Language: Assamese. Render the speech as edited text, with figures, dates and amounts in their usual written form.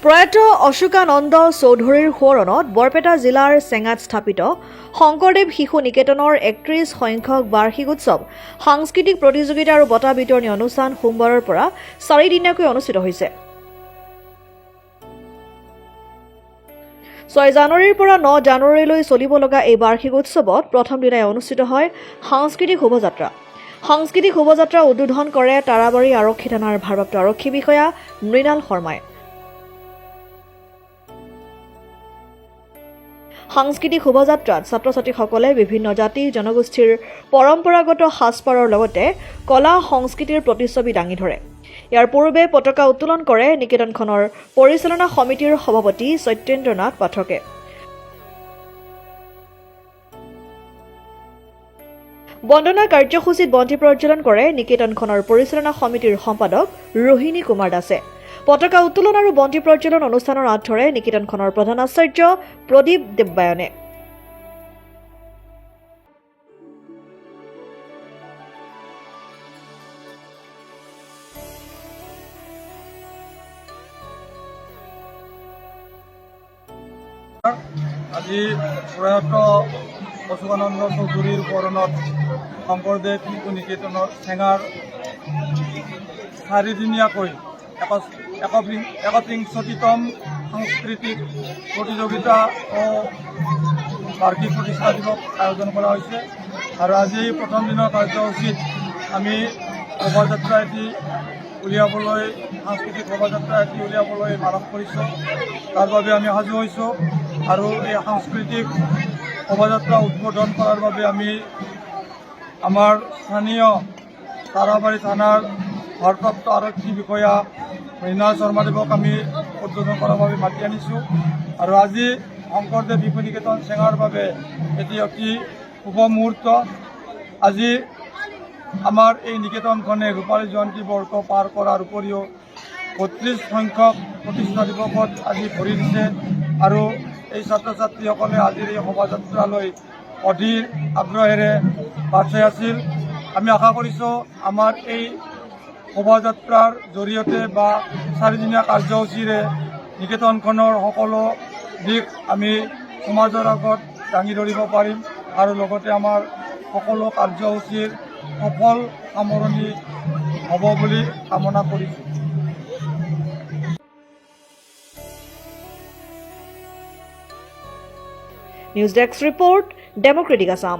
প্ৰয়াত অশোকানন্দ চৌধুৰীৰ সোঁৱৰণত বৰপেটা জিলাৰ চেঙাত স্থাপিত শংকৰদেৱ শিশু নিকেতনৰ ৩১ সংখ্যক বাৰ্ষিক উৎসৱ সাংস্কৃতিক প্ৰতিযোগিতা আৰু বঁটা বিতৰণী অনুষ্ঠান সোমবাৰৰ পৰা ৪ দিনীয়াকৈ অনুষ্ঠিত হৈছে। ৬ জানুৱাৰীৰ পৰা ৯ জানুৱাৰীলৈ চলিব লগা এই বাৰ্ষিক উৎসৱত প্ৰথম দিনাই অনুষ্ঠিত হয় সাংস্কৃতিক শোভাযাত্ৰা। সাংস্কৃতিক শোভাযাত্ৰা উদ্বোধন কৰে তাৰাবাৰী আৰক্ষী থানাৰ ভাৰপ্ৰাপ্ত আৰক্ষী বিষয়া মৃণাল শৰ্মাই। সাংস্কৃতিক শোভাযাত্ৰাত ছাত্ৰ-ছাত্ৰীসকলে বিভিন্ন জাতি জনগোষ্ঠীৰ পৰম্পৰাগত সাজপাৰৰ লগতে কলা সংস্কৃতিৰ প্ৰতিচ্ছবি দাঙি ধৰে। ইয়াৰ পূৰ্বে পতাকা উত্তোলন কৰে নিকেতনখনৰ পৰিচালনা সমিতিৰ সভাপতি সত্যেন্দ্ৰনাথ পাঠকে। বন্দনা কাৰ্যসূচীত বন্তি প্ৰজ্বলন কৰে নিকেতনখনৰ পৰিচালনা সমিতিৰ সম্পাদক ৰোহিণী কুমাৰ দাসে। পতাকা উত্তোলন আৰু বন্তি প্ৰজ্বলন অনুষ্ঠানৰ আঁত ধৰে নিকেতনখনৰ প্ৰধান আচাৰ্য প্ৰদীপ দেৱবায়নে। আজি প্ৰয়াত অশোকানন্দ চৌধুৰীৰ সোঁৱৰণত শংকৰদেৱ শিশু নিকেতনৰ চেঙাৰ ৪ দিনীয়াকৈ ৩১তম সাংস্কৃতিক প্ৰতিযোগিতা ও বাৰ্ষিক প্ৰতিষ্ঠা দিৱস আয়োজন কৰা হৈছে। আৰু আজি প্ৰথম দিনৰ কাৰ্যসূচীত আমি শোভাযাত্ৰা এটি উলিয়াবলৈ সাংস্কৃতিক শোভাযাত্ৰা এটি উলিয়াবলৈ আৰম্ভ কৰিছোঁ। তাৰ বাবে আমি সাজু হৈছোঁ আৰু এই সাংস্কৃতিক শোভাযাত্ৰা উদ্বোধন কৰাৰ বাবে আমি আমাৰ স্থানীয় তাৰাবাৰী থানাৰ ভাৰপ্ৰাপ্ত আৰক্ষী বিষয়া মৃণাল শৰ্মাদেৱক আমি উদ্বোধন কৰাৰ বাবে মাতি আনিছোঁ। আৰু আজি শংকৰদেৱ শিশু নিকেতন চেঙাৰ বাবে এটি অতি শুভ মুহূৰ্ত। আজি আমাৰ এই নিকেতনখনে ৰূপালী জয়ন্তী বৰ্ষ পাৰ কৰাৰ উপৰিও ৩২ সংখ্যক প্ৰতিষ্ঠা দিৱসত আজি ভৰি দিছে। আৰু এই ছাত্ৰ ছাত্ৰীসকলে আজিৰ এই শোভাযাত্ৰালৈ অধীৰ আগ্ৰহেৰে বাট চাই আছিল। আমি আশা কৰিছোঁ আমাৰ এই শোভাযাত্ৰাৰ জৰিয়তে বা ৪ দিনীয়া কাৰ্যসূচীৰে নিকেতনখনৰ সকলো দিশ আমি সমাজৰ আগত দাঙি ধৰিব পাৰিম আৰু লগতে আমাৰ সকলো কাৰ্যসূচীৰ সফল সামৰণি হ'ব বুলি কামনা কৰিছোঁ। News desk report, democratic Assam.